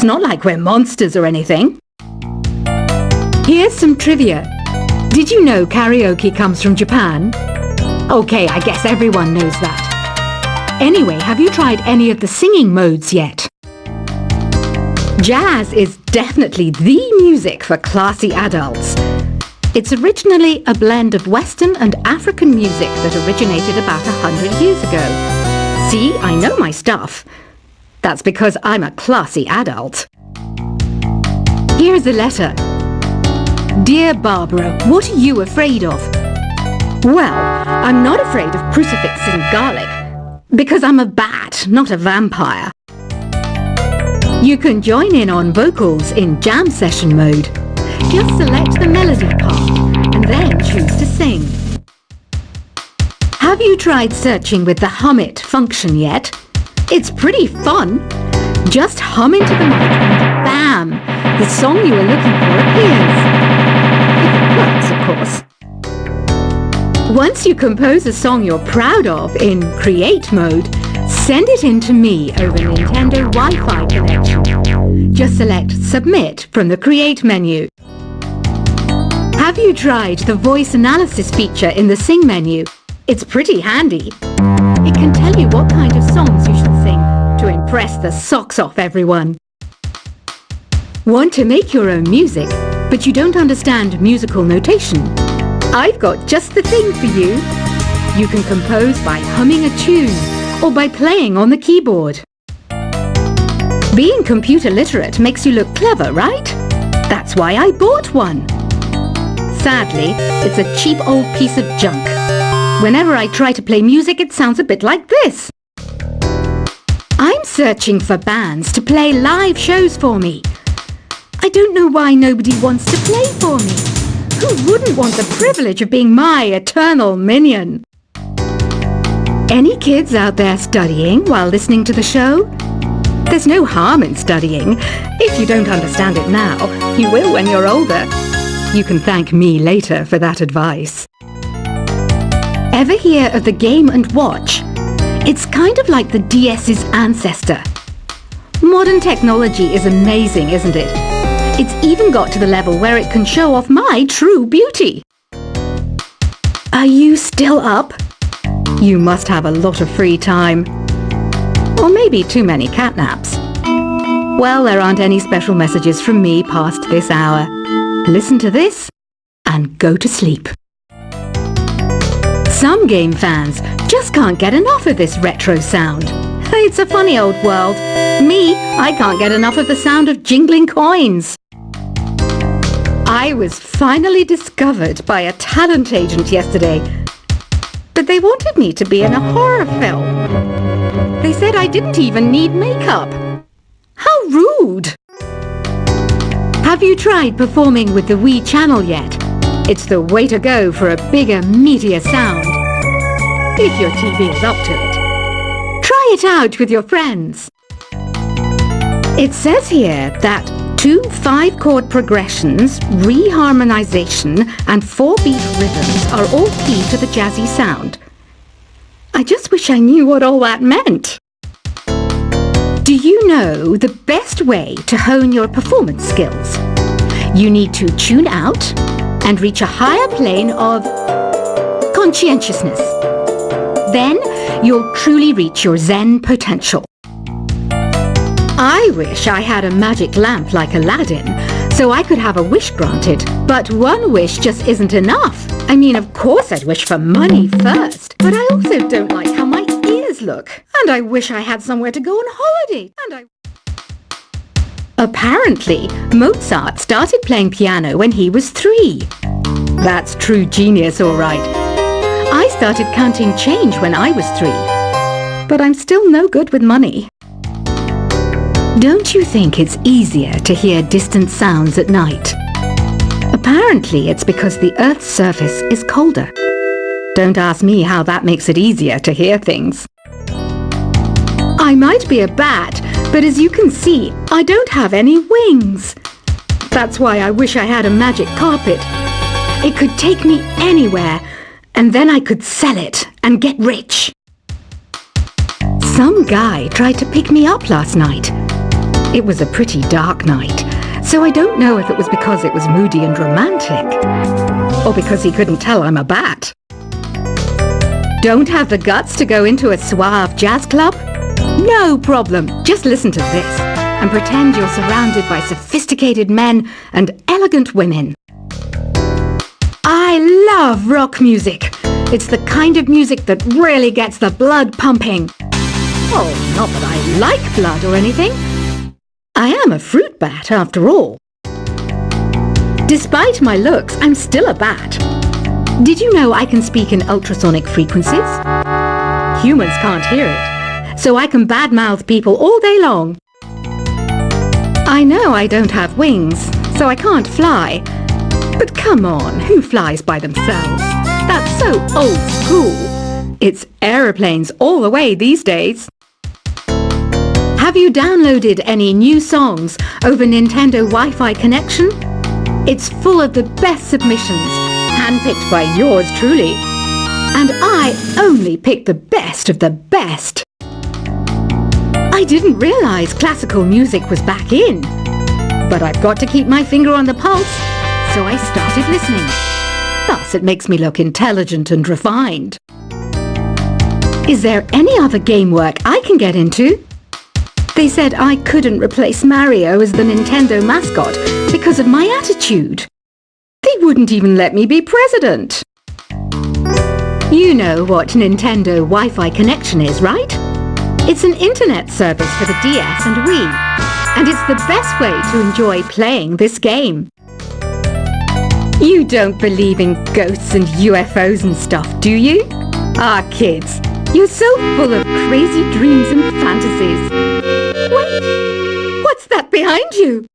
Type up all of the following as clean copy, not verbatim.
It's not like we're monsters or anything. Here's some trivia. Did you know karaoke comes from Japan? Okay, I guess everyone knows that. Anyway, have you tried any of the singing modes yet? Jazz is definitely the music for classy adults. It's originally a blend of Western and African music that originated about 100 years ago. See, I know my stuff. That's because I'm a classy adult. Here's a letter. Dear Barbara, what are you afraid of? Well, I'm not afraid of crucifix and garlic, because I'm a bat, not a vampire. You can join in on vocals in jam session mode. Just select the melody part and then choose to sing. Have you tried searching with the Hum It function yet? It's pretty fun. Just hum into the mic and bam! The song you were looking for appears. If it works, of course. Once you compose a song you're proud of in Create mode, send it in to me over Nintendo Wi-Fi connection. Just select Submit from the Create menu. Have you tried the voice analysis feature in the Sing menu? It's pretty handy. It can tell you what kind of songs you should sing to impress the socks off everyone. Want to make your own music, but you don't understand musical notation? I've got just the thing for you. You can compose by humming a tune or by playing on the keyboard. Being computer literate makes you look clever, right? That's why I bought one. Sadly, it's a cheap old piece of junk. Whenever I try to play music, it sounds a bit like this. I'm searching for bands to play live shows for me. I don't know why nobody wants to play for me. Who wouldn't want the privilege of being my eternal minion? Any kids out there studying while listening to the show? There's no harm in studying. If you don't understand it now, you will when you're older. You can thank me later for that advice. Ever hear of the Game & Watch? It's kind of like the DS's ancestor. Modern technology is amazing, isn't it? It's even got to the level where it can show off my true beauty. Are you still up? You must have a lot of free time. Or maybe too many catnaps. Well, there aren't any special messages from me past this hour. Listen to this and go to sleep. Some game fans just can't get enough of this retro sound. It's a funny old world. Me, I can't get enough of the sound of jingling coins. I was finally discovered by a talent agent yesterday, but they wanted me to be in a horror film. They said I didn't even need makeup. How rude! Have you tried performing with the Wii channel yet? It's the way to go for a bigger, meatier sound. If your TV is up to it. Try it out with your friends. It says here that 2 5-chord progressions, reharmonization, and 4-beat rhythms are all key to the jazzy sound. I just wish I knew what all that meant. Do you know the best way to hone your performance skills? You need to tune out and reach a higher plane of conscientiousness. Then you'll truly reach your Zen potential. I wish I had a magic lamp like Aladdin, so I could have a wish granted. But one wish just isn't enough. I mean, of course I'd wish for money first, but I also don't like how my ears look. And I wish I had somewhere to go on holiday. Apparently, Mozart started playing piano when he was 3. That's true genius, all right. I started counting change when I was 3. But I'm still no good with money. Don't you think it's easier to hear distant sounds at night? Apparently, it's because the Earth's surface is colder. Don't ask me how that makes it easier to hear things. I might be a bat, but as you can see, I don't have any wings. That's why I wish I had a magic carpet. It could take me anywhere, and then I could sell it and get rich. Some guy tried to pick me up last night. It was a pretty dark night, so I don't know if it was because it was moody and romantic, or because he couldn't tell I'm a bat. Don't have the guts to go into a suave jazz club? No problem, just listen to this and pretend you're surrounded by sophisticated men and elegant women. I love rock music. It's the kind of music that really gets the blood pumping. Oh, not that I like blood or anything. I am a fruit bat after all. Despite my looks, I'm still a bat. Did you know I can speak in ultrasonic frequencies? Humans can't hear it, so I can badmouth people all day long. I know I don't have wings, so I can't fly. But come on, who flies by themselves? That's so old school. It's aeroplanes all the way these days. Have you downloaded any new songs over Nintendo Wi-Fi connection? It's full of the best submissions, handpicked by yours truly. And I only pick the best of the best. I didn't realize classical music was back in. But I've got to keep my finger on the pulse, so I started listening. Thus, it makes me look intelligent and refined. Is there any other game work I can get into? They said I couldn't replace Mario as the Nintendo mascot because of my attitude. They wouldn't even let me be president. You know what Nintendo Wi-Fi connection is, right? It's an internet service for the DS and Wii, and it's the best way to enjoy playing this game. You don't believe in ghosts and UFOs and stuff, do you? Ah, kids, you're so full of crazy dreams and fantasies. Wait, what's that behind you?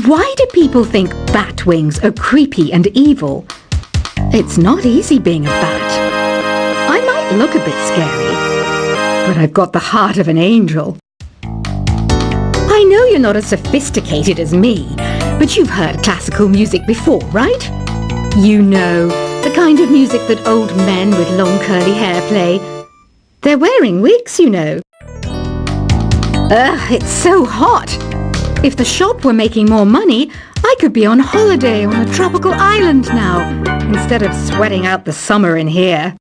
Why do people think bat wings are creepy and evil? It's not easy being a bat. I might look a bit scary, but I've got the heart of an angel. I know you're not as sophisticated as me, but you've heard classical music before, right? You know, the kind of music that old men with long curly hair play. They're wearing wigs, you know. Ugh, it's so hot. If the shop were making more money, I could be on holiday on a tropical island now, instead of sweating out the summer in here.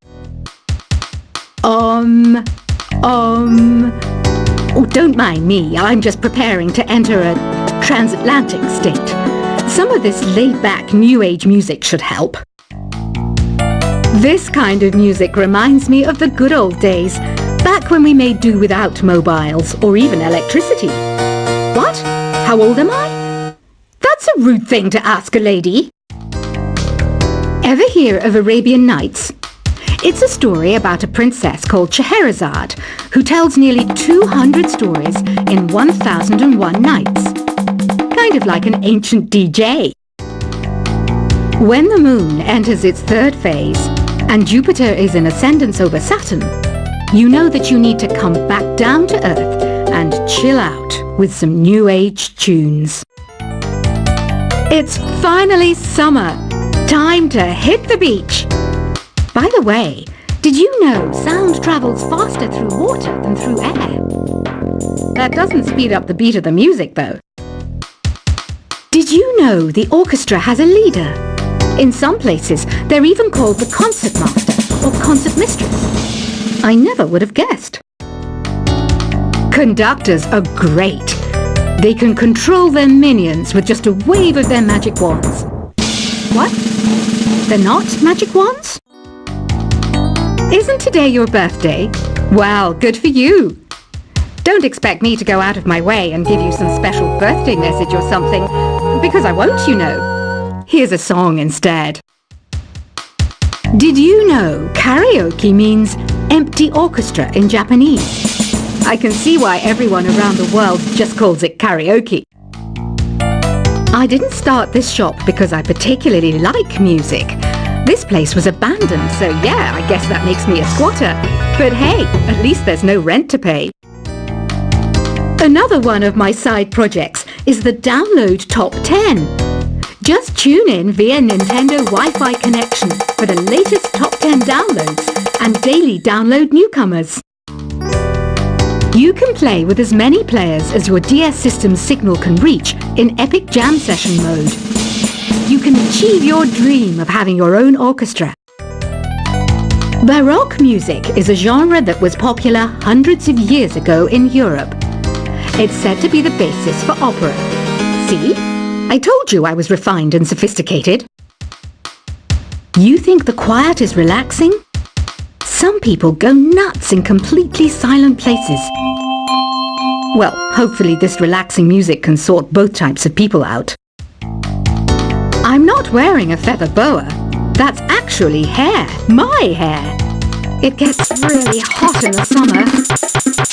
Oh, don't mind me. I'm just preparing to enter a transatlantic state. Some of this laid-back New Age music should help. This kind of music reminds me of the good old days, back when we made do without mobiles or even electricity. What? How old am I? That's a rude thing to ask a lady. Ever hear of Arabian Nights? It's a story about a princess called Scheherazade, who tells nearly 200 stories in 1001 nights. Kind of like an ancient DJ. When the moon enters its third phase, and Jupiter is in ascendance over Saturn, you know that you need to come back down to Earth and chill out with some New Age tunes. It's finally summer. Time to hit the beach. By the way, did you know sound travels faster through water than through air? That doesn't speed up the beat of the music, though. Did you know the orchestra has a leader? In some places, they're even called the concert master or concert mistress. I never would have guessed. Conductors are great. They can control their minions with just a wave of their magic wands. What? They're not magic wands? Isn't today your birthday? Well, good for you. Don't expect me to go out of my way and give you some special birthday message or something, because I won't, you know. Here's a song instead. Did you know karaoke means empty orchestra in Japanese? I can see why everyone around the world just calls it karaoke. I didn't start this shop because I particularly like music. This place was abandoned, so yeah, I guess that makes me a squatter. But hey, at least there's no rent to pay. Another one of my side projects is the Download Top 10. Just tune in via Nintendo Wi-Fi connection for the latest top 10 downloads and daily download newcomers. You can play with as many players as your DS system's signal can reach in epic jam session mode. You can achieve your dream of having your own orchestra. Baroque music is a genre that was popular hundreds of years ago in Europe. It's said to be the basis for opera. See? I told you I was refined and sophisticated. You think the quiet is relaxing? Some people go nuts in completely silent places. Well, hopefully this relaxing music can sort both types of people out. I'm not wearing a feather boa. That's actually hair. My hair. It gets really hot in the summer.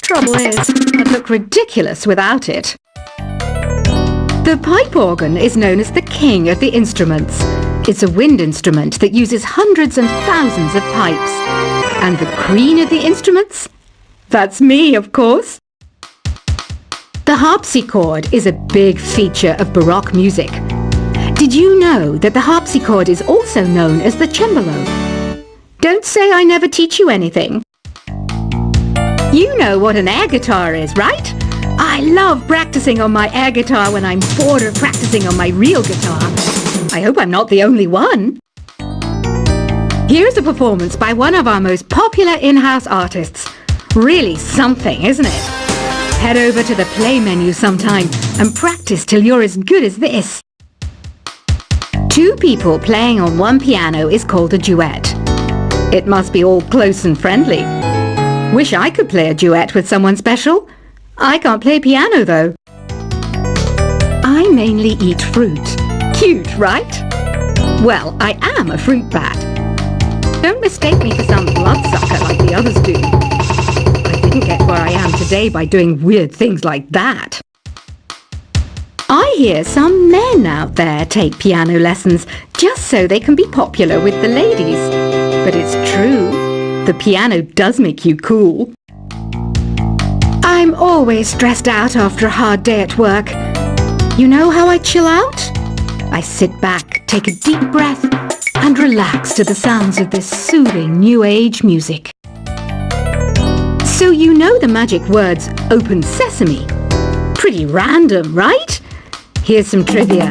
Trouble is, I'd look ridiculous without it. The pipe organ is known as the king of the instruments. It's a wind instrument that uses hundreds and thousands of pipes. And the queen of the instruments? That's me, of course. The harpsichord is a big feature of Baroque music. Did you know that the harpsichord is also known as the cembalo? Don't say I never teach you anything. You know what an air guitar is, right? I love practicing on my air guitar when I'm bored of practicing on my real guitar. I hope I'm not the only one. Here's a performance by one of our most popular in-house artists. Really something, isn't it? Head over to the play menu sometime and practice till you're as good as this. Two people playing on one piano is called a duet. It must be all close and friendly. Wish I could play a duet with someone special. I can't play piano though. I mainly eat fruit. Cute, right? Well, I am a fruit bat. Don't mistake me for some bloodsucker like the others do. I didn't get where I am today by doing weird things like that. I hear some men out there take piano lessons just so they can be popular with the ladies. But it's true, the piano does make you cool. I'm always stressed out after a hard day at work. You know how I chill out? I sit back, take a deep breath, and relax to the sounds of this soothing new age music. So you know the magic words "open sesame"? Pretty random, right? Here's some trivia.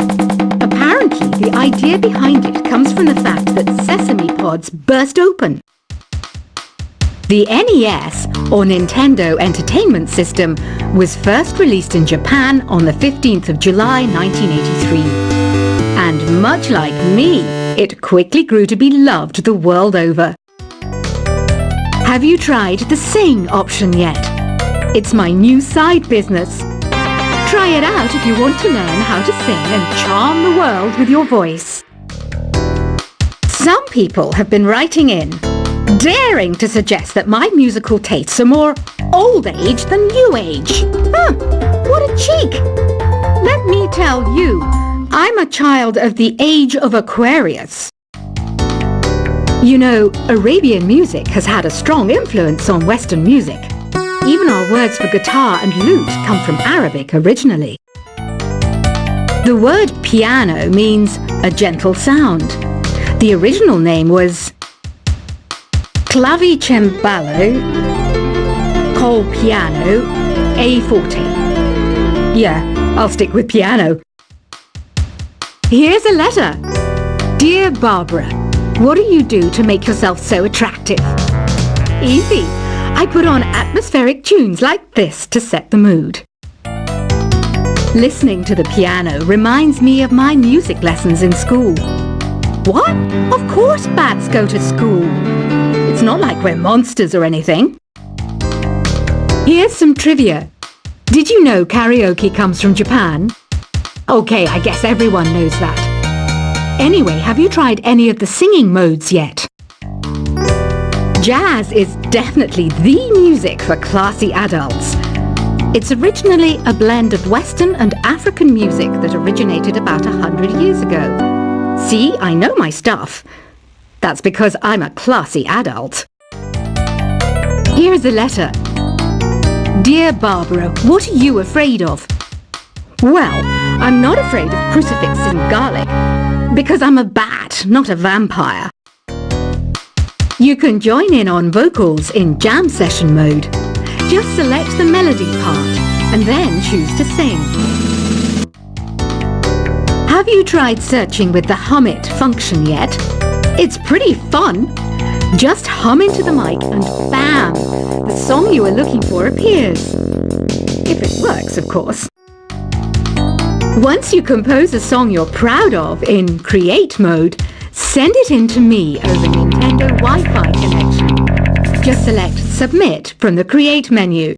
Apparently, the idea behind it comes from the fact that sesame pods burst open. The NES, or Nintendo Entertainment System, was first released in Japan on the 15th of July 1983. And much like me, it quickly grew to be loved the world over. Have you tried the Sing option yet? It's my new side business. Try it out if you want to learn how to sing and charm the world with your voice. Some people have been writing in, daring to suggest that my musical tastes are more old age than new age. What a cheek! Let me tell you, I'm a child of the age of Aquarius. You know, Arabian music has had a strong influence on Western music. Even our words for guitar and lute come from Arabic originally. The word piano means a gentle sound. The original name was clavicembalo col piano a forte. Yeah, I'll stick with piano. Here's a letter. Dear Barbara, what do you do to make yourself so attractive? Easy. I put on atmospheric tunes like this to set the mood. Listening to the piano reminds me of my music lessons in school. What? Of course bats go to school. It's not like we're monsters or anything. Here's some trivia. Did you know karaoke comes from Japan? Okay, I guess everyone knows that. Anyway, have you tried any of the singing modes yet? Jazz is definitely the music for classy adults. It's originally a blend of Western and African music that originated about 100 years ago. See, I know my stuff. That's because I'm a classy adult. Here's a letter. Dear Barbara, what are you afraid of? Well, I'm not afraid of crucifix and garlic, because I'm a bat, not a vampire. You can join in on vocals in jam session mode. Just select the melody part and then choose to sing. Have you tried searching with the Hum It function yet? It's pretty fun. Just hum into the mic and bam! The song you are looking for appears. If it works, of course. Once you compose a song you're proud of in Create mode, send it in to me over Nintendo Wi-Fi connection. Just select Submit from the Create menu.